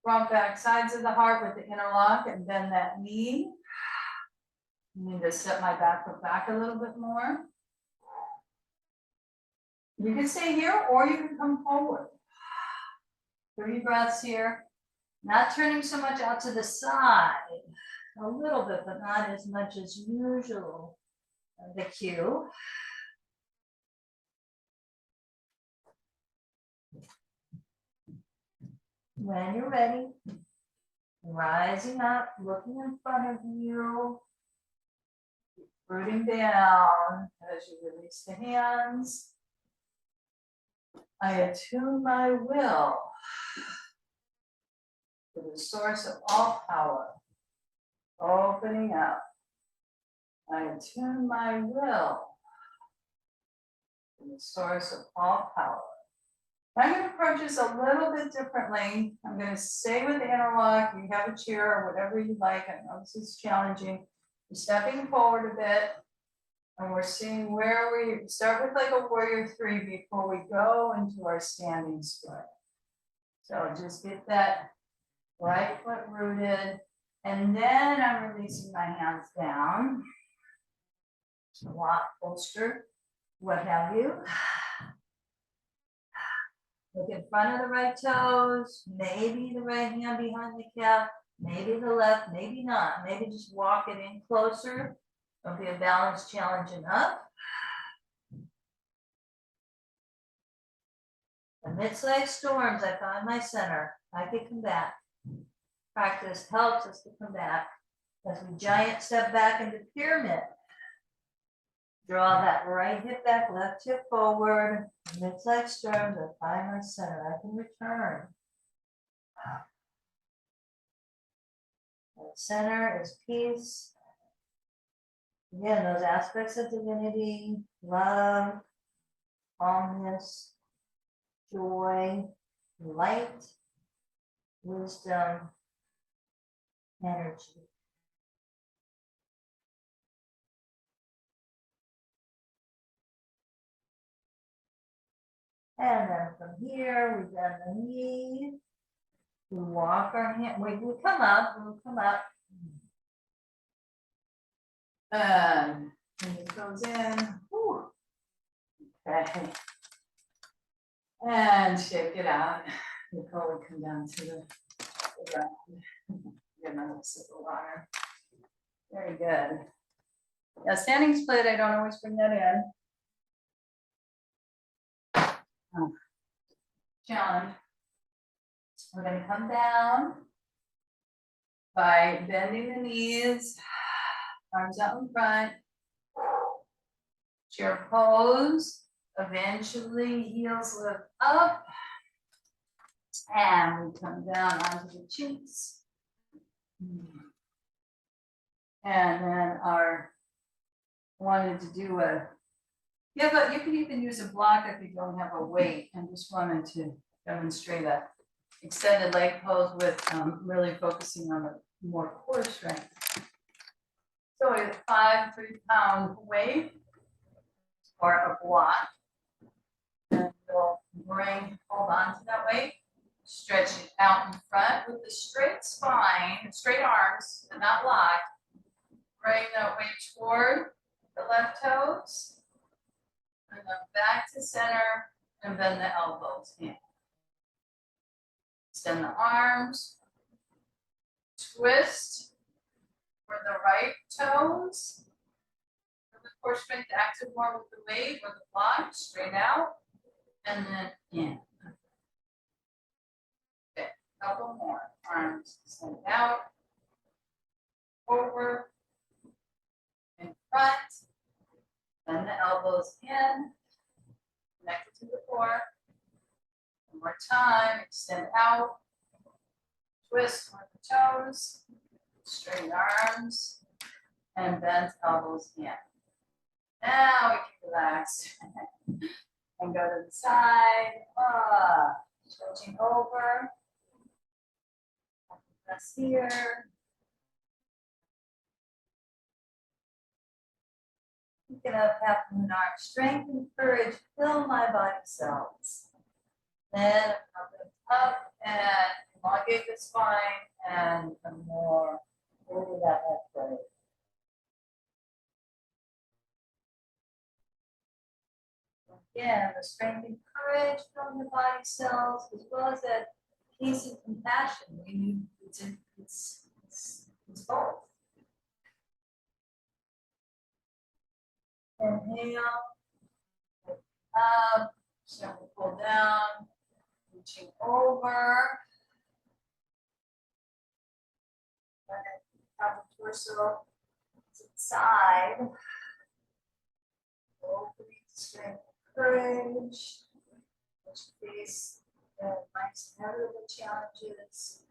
front, back, sides of the heart with the interlock and bend that knee. I need to step my back foot back a little bit more. You can stay here or you can come forward. 3 breaths here. Not turning so much out to the side. A little bit, but not as much as usual. The cue. When you're ready, rising up, looking in front of you, rooting down as you release the hands. I attune my will to the source of all power, opening up. I attune my will to the source of all power. I'm going to approach this a little bit differently. I'm going to stay with the interlock. You have a chair or whatever you like. I know this is challenging. We're stepping forward a bit. And we're seeing where we start with like a warrior three before we go into our standing split. So just get that right foot rooted And then I'm releasing my hands down. Squat, bolster, what have you. Look in front of the right toes, maybe the right hand behind the calf, maybe the left, maybe not. Maybe just walk it in closer. Don't be a balance challenge enough. Amidst life storms, I find my center. I can come back. Practice helps us to come back. As we giant step back into pyramid. Draw that right hip back, left hip forward. Amidst life storms, I find my center. I can return. The center is peace. Again, those aspects of divinity, love, calmness, joy, light, wisdom, energy. And then from here, we bend the knee. We walk our hand, we come up, we'll come up. And it goes in. Whew. Okay. And shake it out before we come down to the ground. Get another sip of water. Very good. Yeah, standing split, I don't always bring that in. Oh. Challenge. We're going to come down by bending the knees, arms out in front, chair pose, eventually heels lift up, and we come down onto the cheeks. And then wanted to do but you can even use a block if you don't have a weight, and just wanted to demonstrate a extended leg pose with really focusing on the more core strength. So we have a 5 3-pound weight or a block. And we'll hold on to that weight, stretch it out in front with a straight spine, straight arms, and not locked. Bring that weight toward the left toes, and then back to center, and bend the elbows in. Extend the arms, twist for the right toes. For the core strength, active more with the weight or the block, straight out, and then in. Okay, couple more. Arms extend out, forward, in front, bend the elbows in, connected to the core. One more time, extend out, twist with the toes, straighten arms, and bend elbows in. Now we can relax and go to the side. Switching over. Press here. Pick it up, half moon arm. Strength and courage fill my body cells. Then up and elongate the spine and some more over that left leg. Again, the strength and courage from the body cells, as well as that peace and compassion. We need it's both. Inhale, up, gently pull down, reaching over. Top of torso to the side. Opening strength. Courage, which face life's inevitable challenges.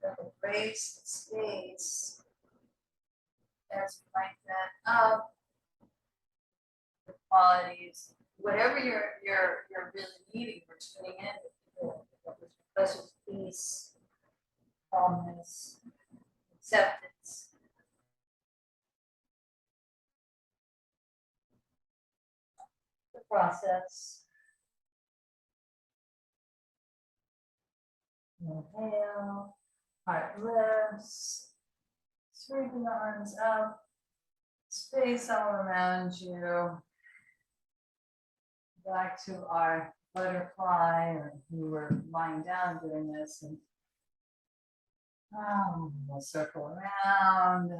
Embrace the space as we light that up. The qualities, whatever you're really needing or tuning in with precious peace, calmness, acceptance. Process. Inhale, heart lifts, sweeping the arms up, space all around you. Back to our butterfly, or we were lying down doing this, and we'll circle around.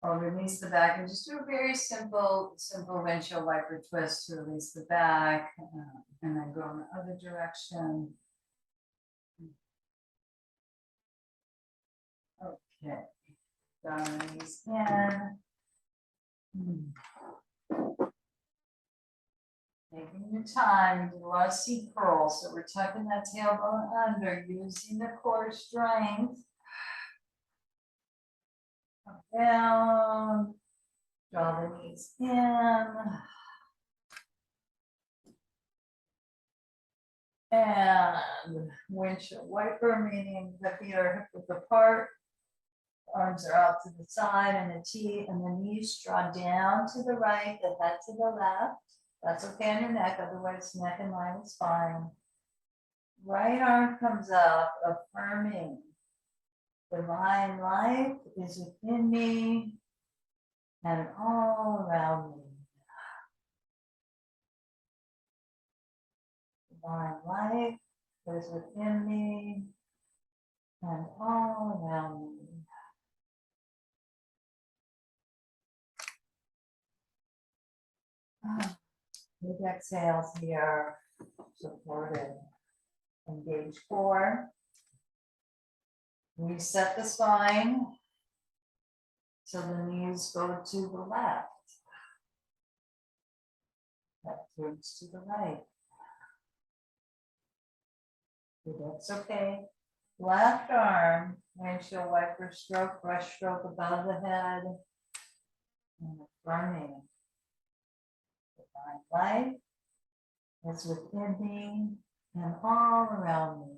Or release the back, and just do a very simple windshield wiper twist to release the back, and then go in the other direction. Okay, down the knees in. Taking your time, you do a lot of seat curls, so we're tucking that tailbone under, using the core strength. Come down, draw the knees in. And windshield wiper, meaning the feet are hip width apart, arms are out to the side in a T, and the knees draw down to the right, the head to the left. That's okay on your neck, otherwise neck in line with spine. Right arm comes up, affirming divine life is within me and all around me. Divine life is within me and all around me. Big exhales here, supported. Engage core. Reset the spine so the knees go to the left. That turns to the right. That's okay. Left arm, windshield wiper stroke, brush stroke above the head. And affirming divine life is within me and all around me.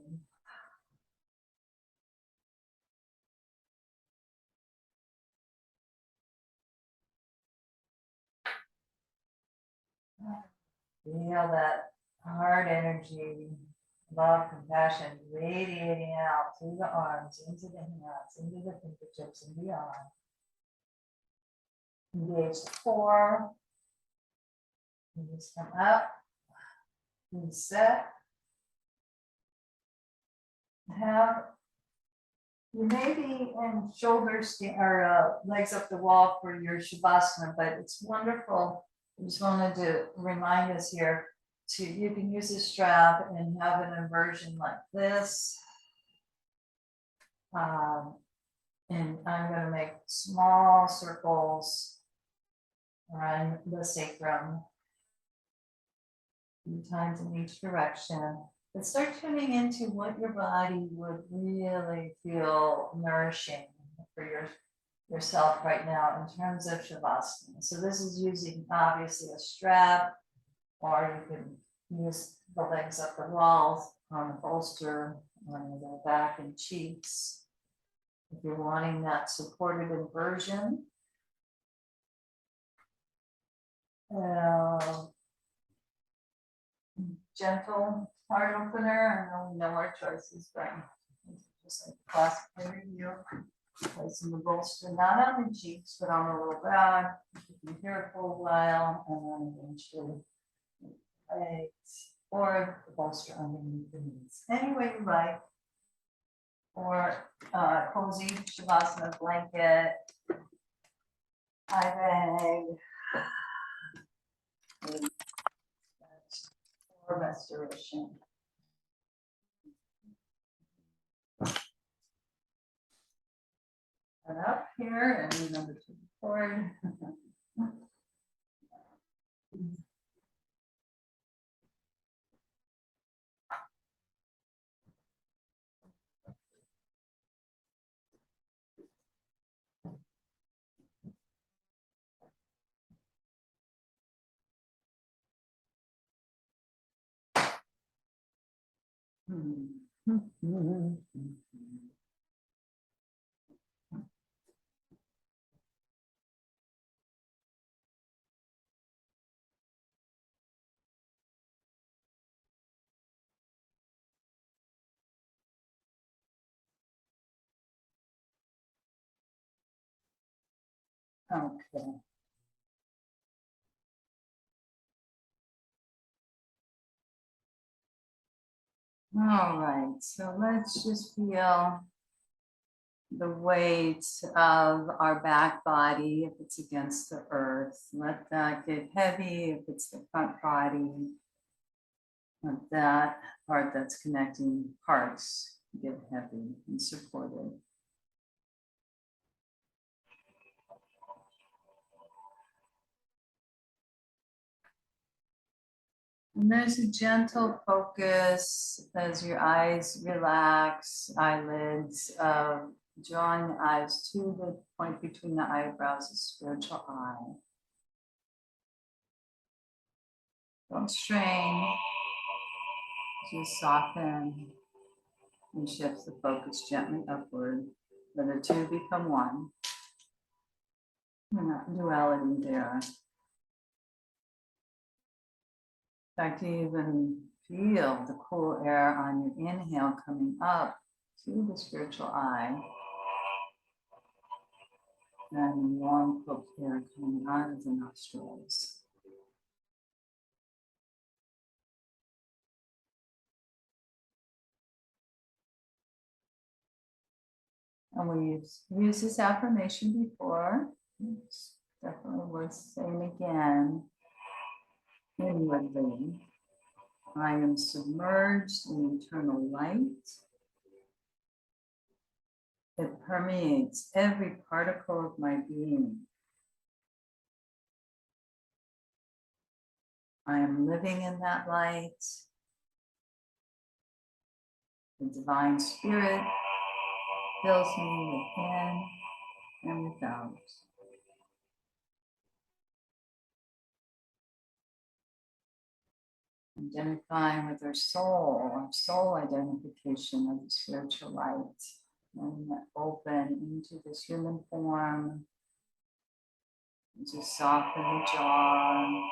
Feel that heart energy, love, compassion radiating out through the arms, into the hands, into the fingertips, and beyond. Engage the core. Knees come up. Reset. You may be in shoulders or legs up the wall for your Shavasana, but it's wonderful. I just wanted to remind us here you can use a strap and have an inversion like this. And I'm going to make small circles around the sacrum, a few times in each direction. But start tuning into what your body would really feel nourishing for yourself right now in terms of Shavasana. So this is using obviously a strap, or you can use the legs up the walls on the bolster on the back and cheeks. If you're wanting that supported inversion. Gentle heart opener. I know we know our choices, but just like classic review. Placing the bolster not on the cheeks, but on the lower back. You can hear it for a while, and then eventually legs or the bolster underneath the knees. Any way you like. Or cozy Shavasana blanket, high bag, or restoration. And up here, and remember to record. Okay. All right, so let's just feel the weight of our back body if it's against the earth. Let that get heavy if it's the front body. Let that part that's connecting parts get heavy and supported. And there's a gentle focus as your eyes relax, eyelids, drawing the eyes to the point between the eyebrows, the spiritual eye. Don't strain, just soften and shift the focus gently upward. Let the two become one. We're not in duality there. In fact, you even feel the cool air on your inhale coming up to the spiritual eye. And warm cool air coming out of the nostrils. And we've used this affirmation before. It's definitely worth saying again. Inwardly, I am submerged in eternal light. It permeates every particle of my being. I am living in that light. The divine spirit fills me within and without. Identifying with our soul identification of the spiritual light, and open into this human form. And just soften the jaw.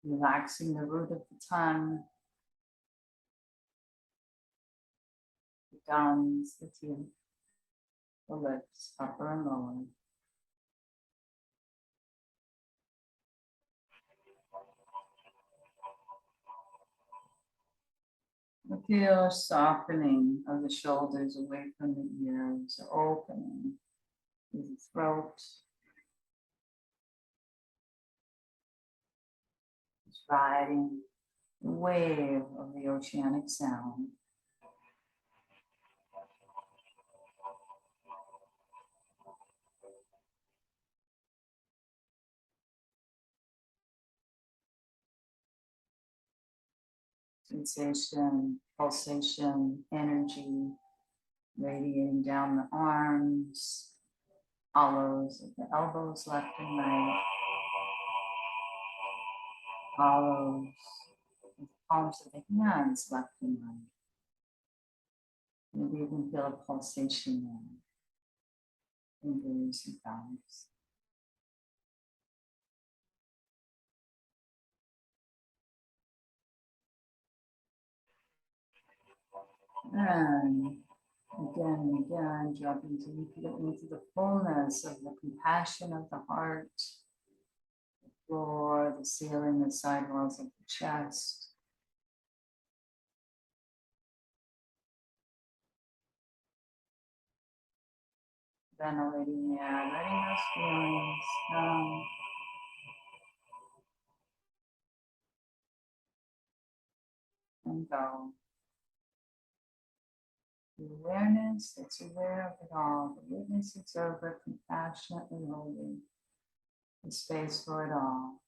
Relaxing the root of the tongue, the gums, the teeth, the lips, upper and lower. Feel softening of the shoulders away from the ears, opening to the throat. Just riding the wave of the oceanic sound. Sensation, pulsation, energy radiating down the arms, hollows of the elbows left and right, hollows of the palms of the hands left and right. Maybe you can feel a pulsation there, fingers and thumbs. And again, dropping deeply into the fullness of the compassion of the heart, the floor, the ceiling, the sidewalls of the chest. Ventilating the air, letting those feelings come and go. The awareness that's aware of it all, the witness observer, compassionately holding the space for it all.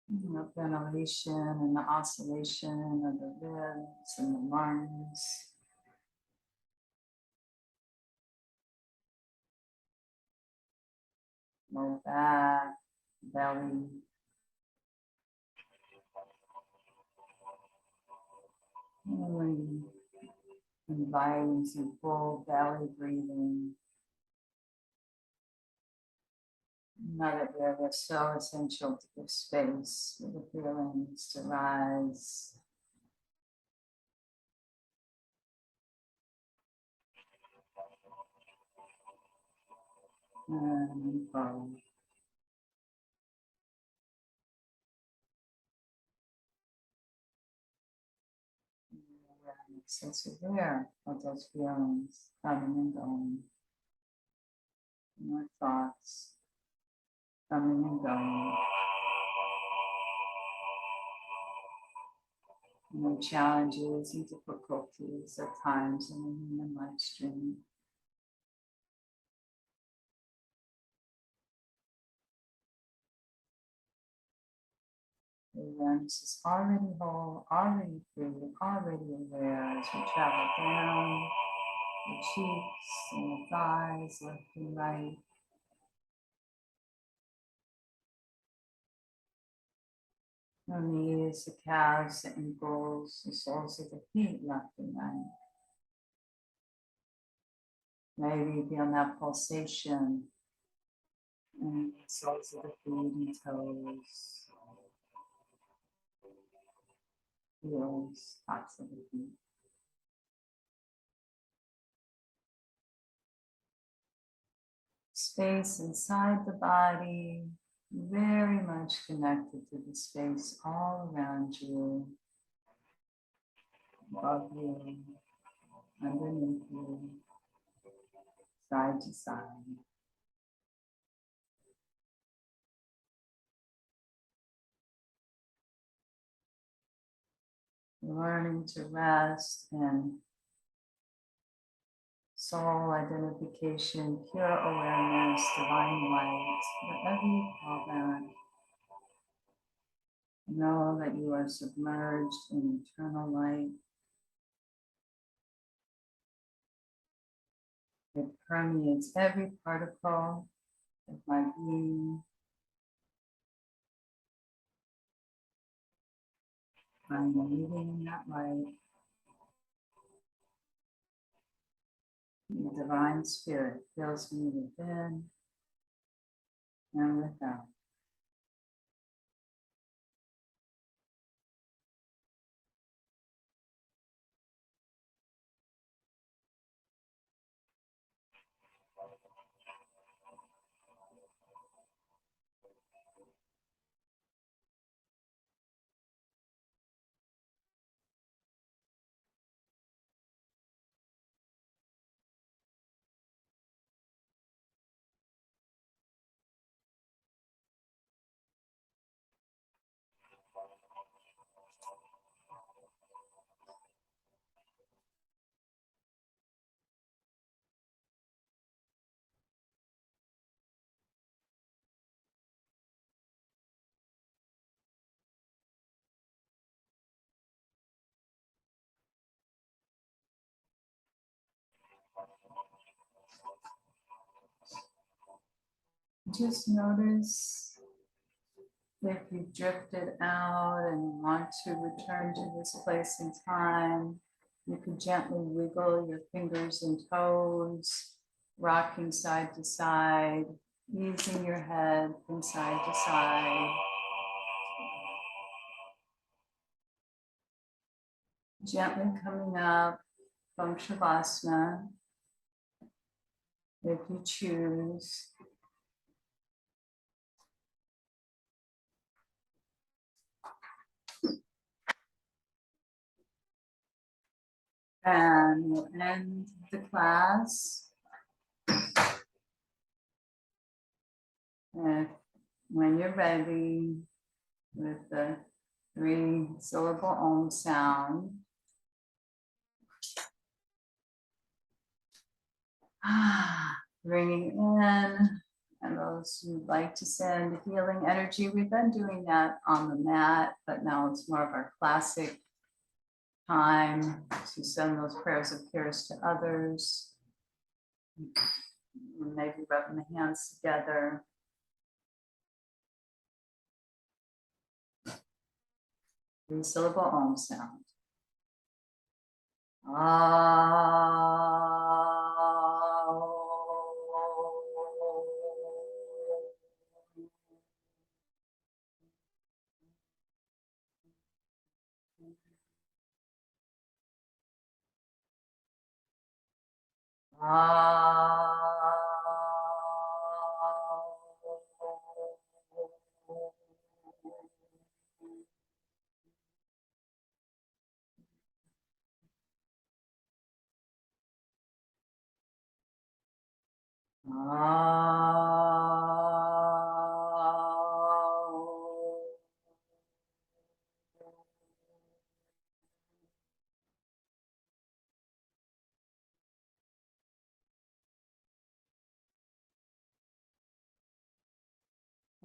The ventilation and the oscillation of the ribs and the lungs. Low back, belly. Really inviting some full belly breathing. Another area so essential to give space for the feelings to rise. And go. Awareness is aware of those feelings coming and going. More thoughts coming and going. No challenges and difficulties at times in the human life stream. The awareness is already whole, already free, already aware as we travel down the cheeks and the thighs, left and right. The knees, the calves, the ankles, the soles of the feet, left and right. Maybe feel that pulsation in the soles of the feet and toes, heels, tops of the feet. Space inside the body, very much connected to the space all around you, above you, underneath you, side to side. Learning to rest and soul identification, pure awareness, divine light, whatever you call that. Know that you are submerged in eternal light. It permeates every particle of my being. I'm moving in that light. The divine spirit fills me within and without. Just notice if you've drifted out and want to return to this place in time. You can gently wiggle your fingers and toes, rocking side to side, easing your head from side to side. Gently coming up from Shavasana, if you choose. And we'll end the class. When you're ready with the 3-syllable Om sound. Bringing in, and those who'd like to send healing energy, we've been doing that on the mat, but now it's more of our classic time to send those prayers of cares to others. Maybe rubbing the hands together. Three-syllable Om sound.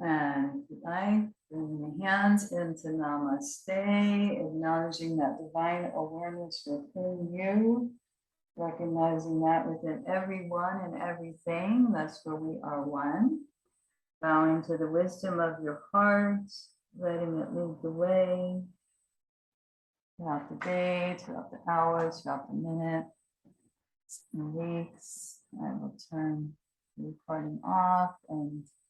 And I bring the hands into Namaste, acknowledging that divine awareness within you, recognizing that within everyone and everything. That's where we are one. Bowing to the wisdom of your heart, letting it lead the way throughout the day, throughout the hours, throughout the minute and weeks. I will turn the recording off and